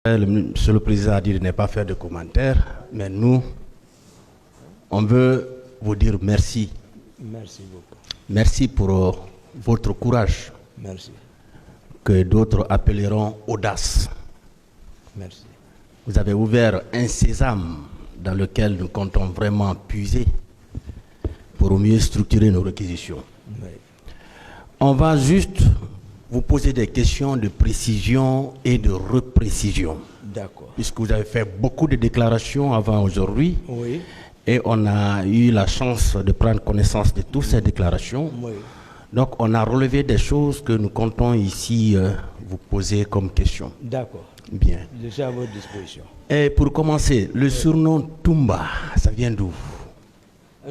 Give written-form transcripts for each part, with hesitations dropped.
Monsieur le Président a dit de ne pas faire de commentaires, mais nous, on veut vous dire merci. Merci beaucoup. Merci pour votre courage. Merci. Que d'autres appelleront audace. Merci. Vous avez ouvert un sésame dans lequel nous comptons vraiment puiser pour mieux structurer nos réquisitions. Oui. On va juste vous poser des questions de précision et de reprécision. D'accord. Puisque vous avez fait beaucoup de déclarations avant aujourd'hui. Oui. Et on a eu la chance de prendre connaissance de toutes ces déclarations. Oui. Donc on a relevé des choses que nous comptons ici vous poser comme question. D'accord. Bien. Je suis à votre disposition. Et pour commencer, le surnom Toumba, ça vient d'où?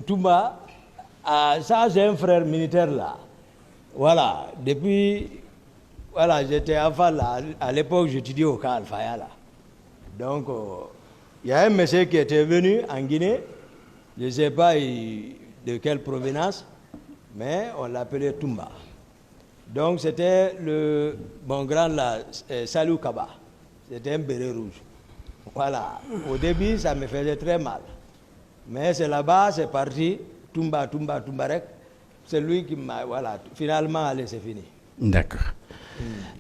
Toumba, ça j'ai un frère militaire là. Voilà, depuis, voilà, j'étais enfant là, à l'époque j'étudiais au camp Alfaya là. Donc, il y a un monsieur qui était venu en Guinée, je ne sais pas de quelle provenance, mais on l'appelait Toumba. Donc c'était mon grand là, Salou Kaba, c'était un béret rouge. Voilà, au début ça me faisait très mal. Mais c'est là-bas, c'est parti, Toumba Rek. C'est lui qui m'a, voilà, finalement, allez, c'est fini. D'accord.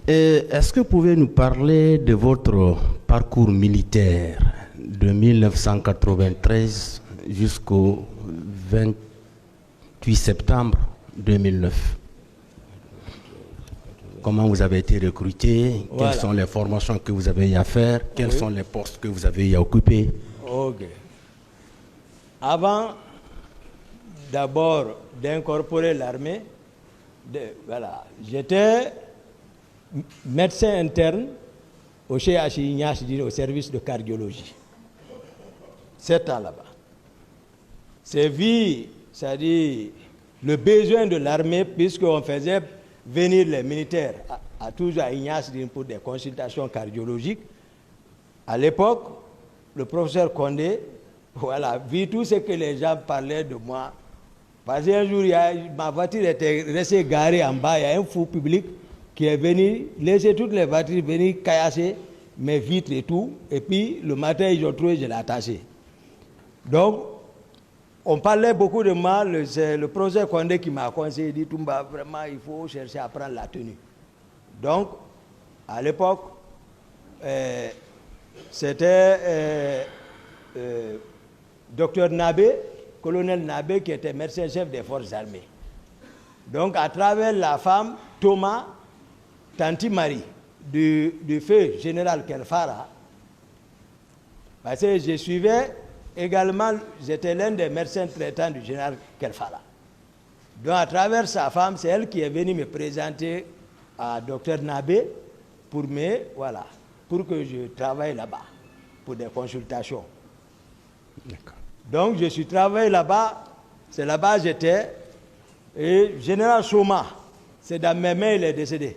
Est-ce que vous pouvez nous parler de votre parcours militaire de 1993 jusqu'au 28 septembre 2009? Comment vous avez été recruté? Voilà. Quelles sont les formations que vous avez eu à faire? Quels sont les postes que vous avez eu à occuper? Ok. Avant d'abord d'incorporer l'armée, voilà, j'étais médecin interne au CHI Ignace, au service de cardiologie. 7 ans là-bas. C'est vu, c'est-à-dire le besoin de l'armée, puisqu'on faisait venir les militaires à toujours à Ignace pour des consultations cardiologiques. À l'époque, le professeur Condé, voilà, vu tout ce que les gens parlaient de moi. Parce qu'un jour, ma voiture était restée garée en bas, il y a un fou public qui est venu laisser toutes les voitures venir caillasser mes vitres et tout. Et puis, le matin, ils ont trouvé, je l'ai attaché. Donc, on parlait beaucoup de moi, c'est le professeur Condé qui m'a conseillé, il dit, Toumba, vraiment, il faut chercher à prendre la tenue. Donc, à l'époque, c'était docteur Nabé, colonel Nabé, qui était médecin-chef des forces armées. Donc, à travers la femme, Thomas, Tanti Marie, du feu général Kelfara, parce que je suivais également, j'étais l'un des médecins traitants du général Kelfara. Donc, à travers sa femme, c'est elle qui est venue me présenter à docteur Nabé pour que je travaille là-bas, pour des consultations. D'accord. Donc, je suis travaillé là-bas, c'est là-bas que j'étais, et général Choma, c'est dans mes mains, il est décédé.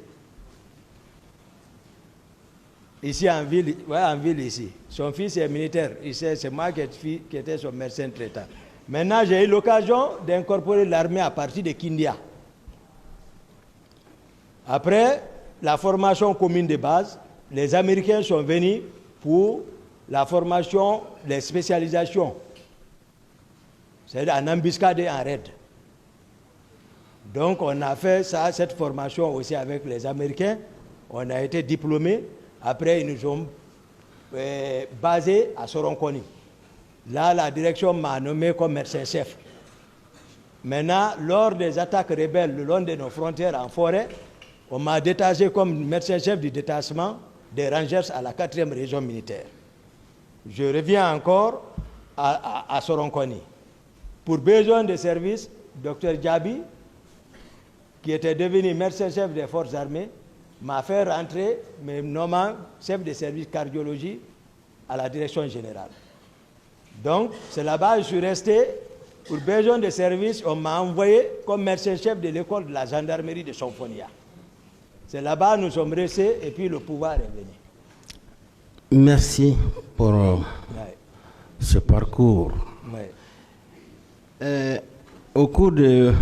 Ici en ville, ouais, en ville ici. Son fils est militaire, c'est moi qui étais son médecin traitant. Maintenant, j'ai eu l'occasion d'incorporer l'armée à partir de Kindia. Après la formation commune de base, les Américains sont venus pour la formation, les spécialisations. C'est en embuscade et en raid. Donc on a fait ça, cette formation aussi avec les Américains. On a été diplômés. Après, ils nous ont basés à Soronconi. Là, la direction m'a nommé comme médecin-chef. Maintenant, lors des attaques rebelles le long de nos frontières en forêt, on m'a détaché comme médecin-chef du détachement des Rangers à la 4e région militaire. Je reviens encore à Soronconi. Pour besoin de service, Dr Djabi, qui était devenu médecin-chef des forces armées, m'a fait rentrer, me nommant chef de service cardiologie à la direction générale. Donc, c'est là-bas que je suis resté. Pour besoin de service, on m'a envoyé comme médecin-chef de l'école de la gendarmerie de Sonfonia. C'est là-bas que nous sommes restés et puis le pouvoir est venu. Merci pour ce parcours. Au cours de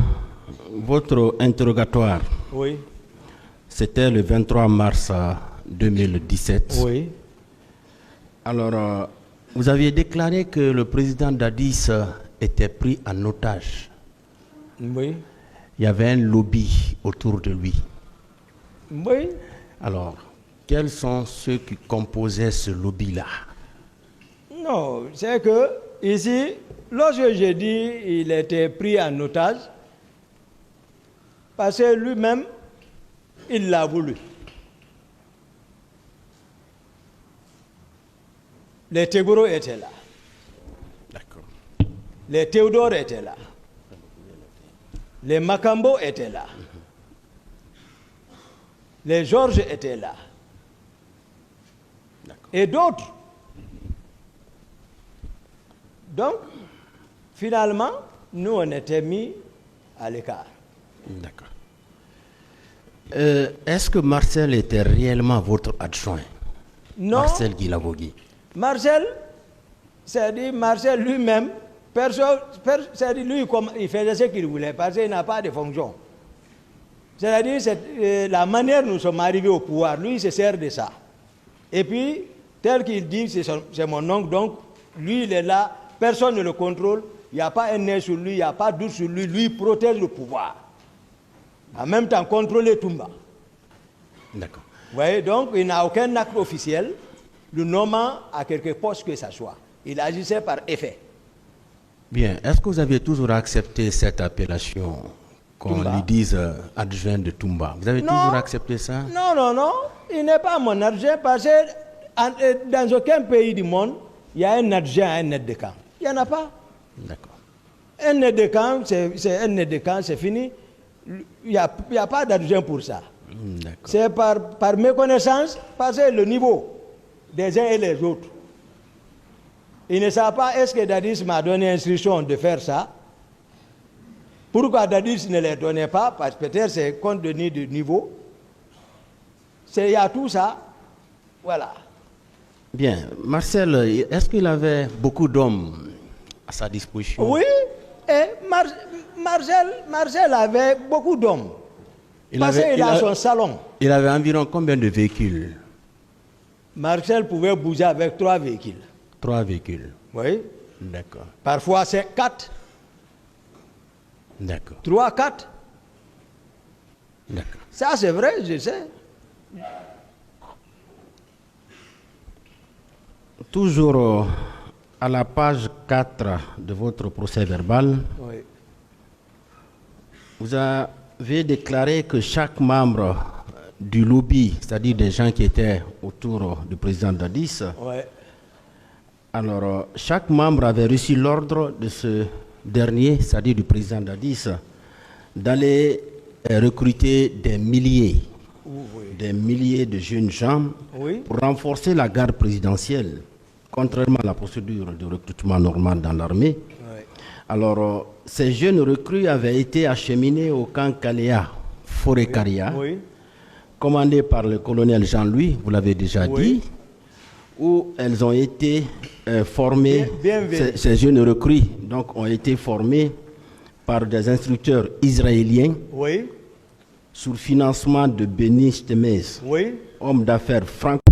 votre interrogatoire, oui. C'était le 23 mars 2017. Oui. Alors, vous aviez déclaré que le président Dadis était pris en otage. Oui. Il y avait un lobby autour de lui. Oui. Alors, quels sont ceux qui composaient ce lobby-là? Non, c'est que ici, lorsque j'ai dit il était pris en otage, parce que lui-même, il l'a voulu. Les Tegoro étaient là. D'accord. Les Théodore étaient là. Les Makambo étaient là. Les Georges étaient là. Et d'autres. Donc, finalement, nous, on était mis à l'écart. D'accord. Est-ce que Marcel était réellement votre adjoint? Non. Marcel Guilavogui. Marcel, c'est-à-dire Marcel lui-même, c'est-à-dire lui, il faisait ce qu'il voulait, parce qu'il n'a pas de fonction. C'est-à-dire la manière dont nous sommes arrivés au pouvoir, lui, il se sert de ça. Et puis, tel qu'il dit, c'est mon oncle, donc lui, il est là, personne ne le contrôle, il n'y a pas un nez sur lui, il n'y a pas d'où sur lui, lui, il protège le pouvoir. En même temps, contrôler Toumba. D'accord. Vous voyez, donc il n'a aucun acte officiel, le nommant à quelque poste que ce soit. Il agissait par effet. Bien. Est-ce que vous avez toujours accepté cette appellation, qu'on Toumba. lui dise adjoint de Toumba? Vous avez toujours accepté ça? Non, non, non. Il n'est pas mon adjoint parce que dans aucun pays du monde, il y a un adjoint à un aide de camp. Il n'y en a pas. D'accord. Un aide de camp, c'est un aide de camp, c'est fini. Il n'y a pas d'adjoint pour ça. D'accord. C'est par méconnaissance, parce que le niveau des uns et les autres. Ils ne savent pas, est-ce que Dadis m'a donné instruction de faire ça? Pourquoi Dadis ne les donnait pas? Parce que peut-être c'est compte tenu du niveau. Il y a tout ça. Voilà. Bien. Marcel, est-ce qu'il avait beaucoup d'hommes à sa disposition? Oui, et Marcel avait beaucoup d'hommes. Parce qu'il a son salon. Il avait environ combien de véhicules? Marcel pouvait bouger avec 3 véhicules. 3 véhicules. Oui. D'accord. Parfois c'est 4. D'accord. 3, 4. D'accord. Ça c'est vrai, je sais. Toujours à la page 4 de votre procès verbal, Oui. vous avez déclaré que chaque membre du lobby, c'est-à-dire des gens qui étaient autour du président Dadis, Oui. alors chaque membre avait reçu l'ordre de ce dernier, c'est-à-dire du président Dadis, d'aller recruter des milliers de jeunes gens Oui. pour renforcer la garde présidentielle, contrairement à la procédure de recrutement normal dans l'armée. Oui. Alors, ces jeunes recrues avaient été acheminés au camp Kalea, Forêt-Caria, Oui. commandé par le colonel Jean-Louis, vous l'avez déjà dit, où elles ont été formées, ces jeunes recrues donc, ont été formées par des instructeurs israéliens, Oui. sous le financement de Benny Stemez, Oui. homme d'affaires franco